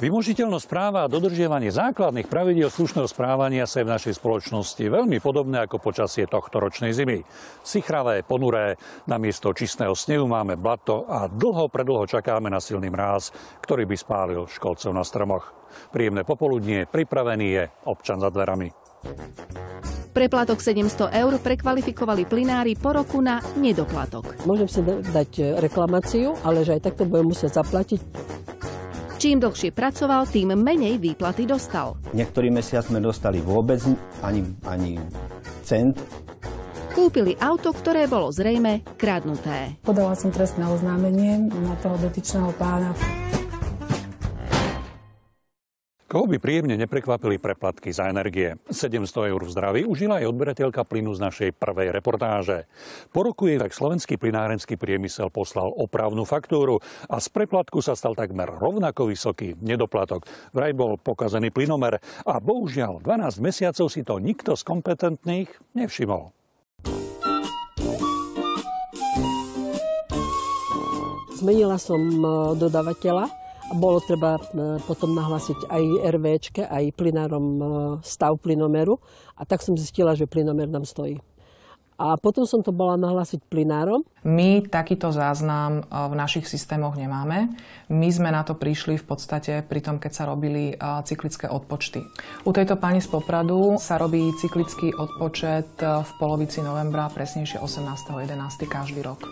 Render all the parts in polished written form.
Vymožiteľnosť práva a dodržiavanie základných pravidiel slušného správania sa je v našej spoločnosti veľmi podobné ako počasie tohtoročnej zimy. Sichravé, ponuré, namiesto čistého snehu máme blato a predlho čakáme na silný mráz, ktorý by spálil školcov na stromoch. Príjemné popoludnie, pripravený je občan za dverami. Preplatok 700 eur prekvalifikovali plynári po roku na nedoplatok. Môžem si dať reklamáciu, ale že aj takto budem musieť zaplatiť. Čím dlhšie pracoval, tým menej výplaty dostal. Niektorý mesiac sme dostali vôbec ani cent. Kúpili auto, ktoré bolo zrejme kradnuté. Podala som trestné oznámenie na toho dotyčného pána. Koho by príjemne neprekvapili preplatky za energie? 700 eur v zdraví užila aj odberateľka plynu z našej prvej reportáže. Po roku jej tak slovenský plynárenský priemysel poslal opravnú faktúru a z preplatku sa stal takmer rovnako vysoký nedoplatok. Vraj bol pokazený plynomer a bohužiaľ 12 mesiacov si to nikto z kompetentných nevšimol. Zmenila som dodávateľa. Bolo treba potom nahlásiť aj RVčke, aj plynárom stav plynomeru. A tak som zistila, že plynomer nám stojí. A potom som to bola nahlásiť plynárom. My takýto záznam v našich systémoch nemáme. My sme na to prišli v podstate pri tom, keď sa robili cyklické odpočty. U tejto pani z Popradu sa robí cyklický odpočet v polovici novembra, presnejšie 18.11. každý rok.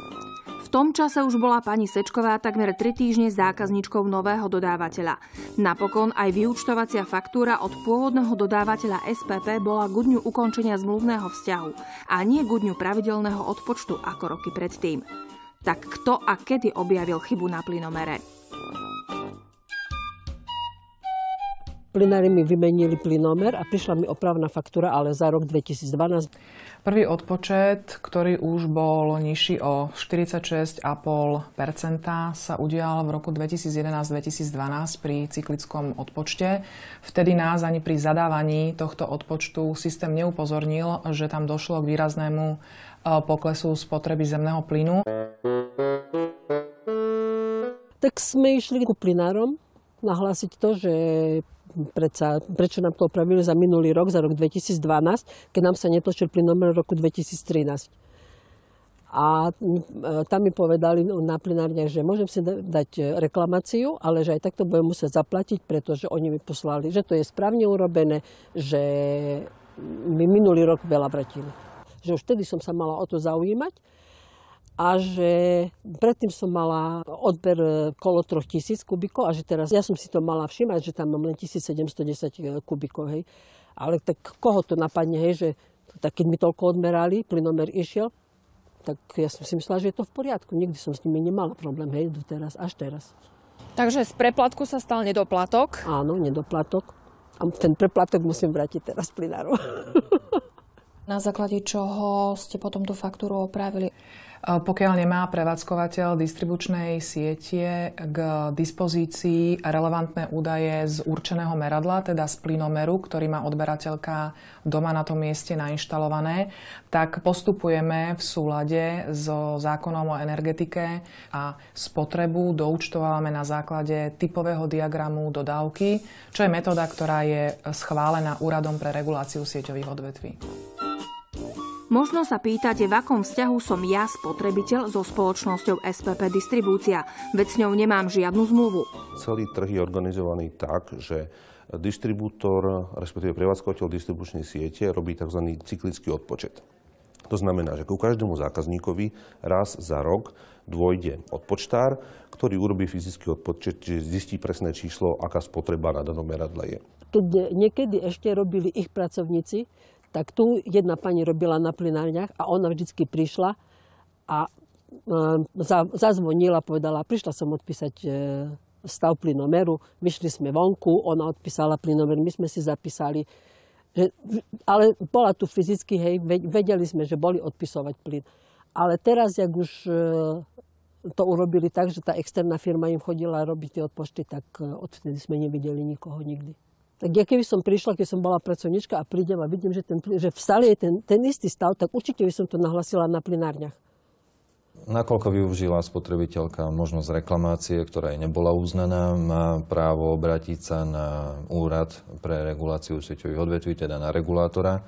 V tom čase už bola pani Sečková takmer 3 týždne zákazníčkou nového dodávateľa. Napokon aj vyúčtovacia faktúra od pôvodného dodávateľa SPP bola k dňu ukončenia zmluvného vzťahu a nie k dňu pravidelného odpočtu ako roky predtým. Tak kto a kedy objavil chybu na plynomere? Plynári mi vymenili plynomer a prišla mi opravná faktúra, ale za rok 2012. Prvý odpočet, ktorý už bol nižší o 46,5%, sa udial v roku 2011-2012 pri cyklickom odpočte. Vtedy nás ani pri zadávaní tohto odpočtu systém neupozornil, že tam došlo k výraznému poklesu spotreby zemného plynu. Tak sme išli ku plynárom nahlásiť to, že prečo nám to opravili za minulý rok, za rok 2012, keď nám sa netočil plynomer v roku 2013. A tam mi povedali na plynárniach, že môžem si dať reklamáciu, ale že aj takto budem musieť zaplatiť, pretože oni mi poslali, že to je správne urobené, že mi minulý rok veľa vratili. Že už vtedy som sa mala o to zaujímať. A že predtým som mala odber kolo 3000 kubíkov a že teraz ja som si to mala všimať, že tam mám len 1710 kubíkov, hej. Ale tak koho to napadne, hej, že tak keď mi toľko odmerali, plynomer išiel, tak ja som si myslela, že je to v poriadku. Nikdy som s nimi nemala problém, hej, doteraz, až teraz. Takže z preplatku sa stal nedoplatok? Áno, nedoplatok. A ten preplatok musím vrátiť teraz plynáru. Na základe čoho ste potom tú faktúru opravili? Pokiaľ nemá prevádzkovateľ distribučnej siete k dispozícii relevantné údaje z určeného meradla, teda z plynomeru, ktorý má odberateľka doma na tom mieste nainštalované, tak postupujeme v súlade so zákonom o energetike a spotrebu doúčtovávame na základe typového diagramu dodávky, čo je metóda, ktorá je schválená Úradom pre reguláciu sieťových odvetví. Možno sa pýtate, v akom vzťahu som ja, spotrebiteľ, so spoločnosťou SPP Distribúcia, veď s ňou nemám žiadnu zmluvu. Celý trh je organizovaný tak, že distribútor, respektíve prevádzkovateľ distribučnej siete robí tzv. Cyklický odpočet. To znamená, že ku každému zákazníkovi raz za rok dôjde odpočtár, ktorý urobí fyzický odpočet, čiže zistí presné číslo, aká spotreba na danom meradle je. Keď niekedy ešte robili ich pracovníci, tak tu jedna pani robila na plynárniach a ona vždycky prišla a zazvonila, povedala, prišla som odpísať stav plynomeru, vyšli sme vonku, ona odpísala plynomer, my sme si zapísali, ale bola tu fyzicky, hej, vedeli sme, že boli odpisovať plyn. Ale teraz, jak už to urobili tak, že tá externá firma im chodila robiť tie odpočty, tak odvtedy sme nevideli nikoho nikdy. Tak ja keby som prišla, keď som bola pracovníčka a prídem a vidím, že stále je ten istý stav, tak určite by som to nahlasila na plynárniach. Nakoľko využila spotrebiteľka možnosť reklamácie, ktorá jej nebola uznaná, má právo obrátiť sa na úrad pre reguláciu sieťových odvetví, teda na regulátora,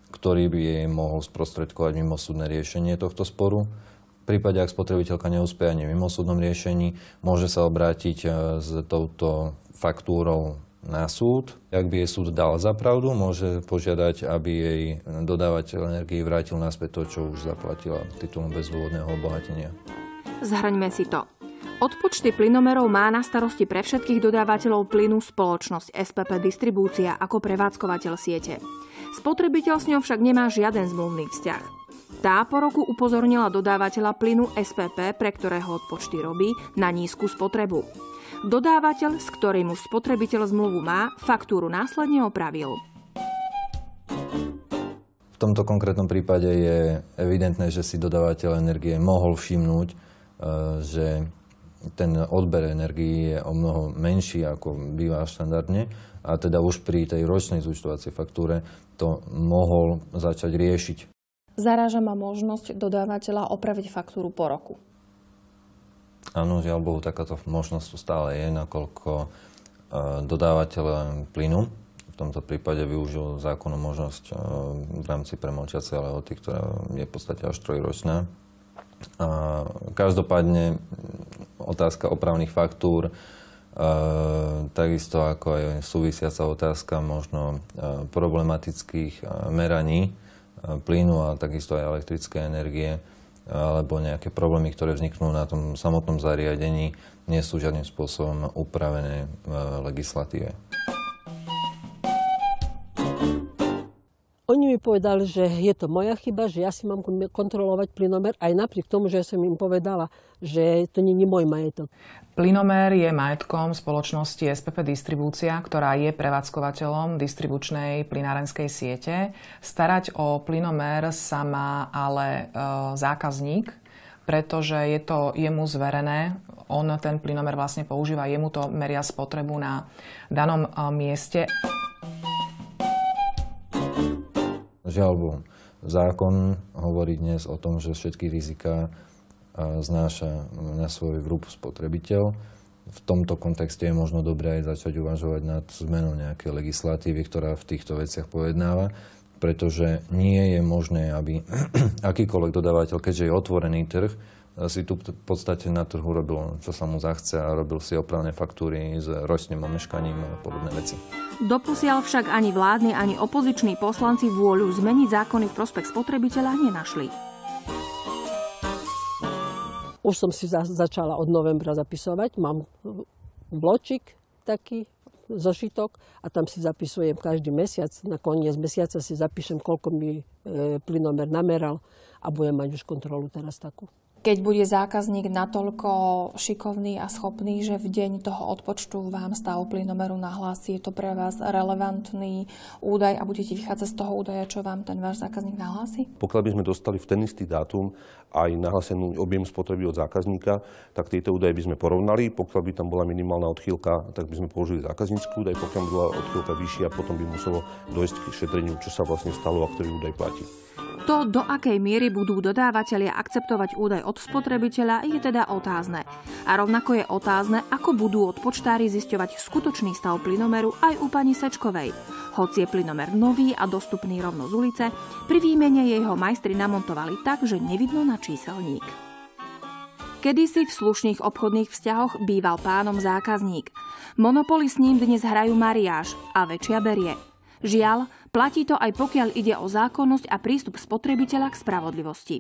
ktorý by jej mohol sprostredkovať mimosúdne riešenie tohto sporu. V prípade, ak spotrebiteľka neúspeje ani v mimosúdnom riešení, môže sa obrátiť s touto faktúrou na súd. Ak by jej súd dal za pravdu, môže požiadať, aby jej dodávateľ energii vrátil naspäť to, čo už zaplatila titulom bezdôvodného obohatenia. Zhrňme si to. Odpočty plynomerov má na starosti pre všetkých dodávateľov plynu spoločnosť SPP Distribúcia ako prevádzkovateľ siete. Spotrebiteľ s ňou však nemá žiaden zmluvný vzťah. Tá po roku upozornila dodávateľa plynu SPP, pre ktorého odpočty robí, na nízku spotrebu. Dodávateľ, s ktorým už spotrebiteľ zmluvu má, faktúru následne opravil. V tomto konkrétnom prípade je evidentné, že si dodávateľ energie mohol všimnúť, že ten odber energií je o mnoho menší, ako býva štandardne, a teda už pri tej ročnej zúčtovacej faktúre to mohol začať riešiť. Zaráža ma možnosť dodávateľa opraviť faktúru po roku. Áno, žiaľ Bohu, takáto možnosť tu stále je, nakoľko dodávateľ plynu v tomto prípade využil zákonnú možnosť v rámci premlčiacej lehoty, ktorá je v podstate až 3-ročná. Každopádne otázka opravných faktúr, takisto ako aj súvisiaca otázka možno problematických meraní plynu a takisto aj elektrické energie, alebo nejaké problémy, ktoré vzniknú na tom samotnom zariadení, nie sú žiadnym spôsobom upravené v legislatíve. Oni mi povedali, že je to moja chyba, že ja si mám kontrolovať plynomer, aj napriek tomu, že som im povedala, že to nie je môj majetok. Plynomer je majetkom spoločnosti SPP Distribúcia, ktorá je prevádzkovateľom distribučnej plynárenskej siete. Starať o plynomer sa má ale zákazník, pretože je to jemu zverené. On ten plynomer vlastne používa, jemu to meria spotrebu na danom mieste. Žiaľ Bohu, zákon hovorí dnes o tom, že všetky riziká znáša na svoj vrúb spotrebiteľ. V tomto kontexte je možno dobré aj začať uvažovať nad zmenou nejakej legislatívy, ktorá v týchto veciach pojednáva, pretože nie je možné, aby akýkoľvek dodávateľ, keďže je otvorený trh, si tu v podstate na trhu robil, čo sa mu zachce, a robil si opravné faktúry s ročným omeškaním a podobné veci. Doposiaľ však ani vládni, ani opoziční poslanci vôľu zmeniť zákony v prospech spotrebiteľa nenašli. Už som si začala od novembra zapisovať. Mám bločik taký, zošitok, a tam si zapisujem každý mesiac. Na koniec mesiaca si zapíšem, koľko mi plynomer nameral, a budem mať už kontrolu teraz takú. Keď bude zákazník natoľko šikovný a schopný, že v deň toho odpočtu vám stav plynomeru nahlási, je to pre vás relevantný údaj a budete vychádzať z toho údaja, čo vám ten váš zákazník nahlási? Pokiaľ by sme dostali v ten istý dátum aj nahlásenú objem spotreby od zákazníka, tak tieto údaje by sme porovnali. Pokiaľ by tam bola minimálna odchýlka, tak by sme použili zákaznícky údaj. Pokiaľ by bola odchýlka vyššia, potom by muselo dojsť k šetreniu, čo sa vlastne stalo a ktorý údaj platí. To, do akej miery budú dodávateľia akceptovať údaj od spotrebiteľa, je teda otázne. A rovnako je otázne, ako budú odpočtári zisťovať skutočný stav plynomeru aj u pani Sečkovej. Hoci je plynomer nový a dostupný rovno z ulice, pri výmene jeho majstri namontovali tak, že nevidno na číselník. Kedysi v slušných obchodných vzťahoch býval pánom zákazník. Monopoly s ním dnes hrajú mariáž a väčšia berie. Žiaľ, platí to aj pokiaľ ide o zákonnosť a prístup spotrebiteľa k spravodlivosti.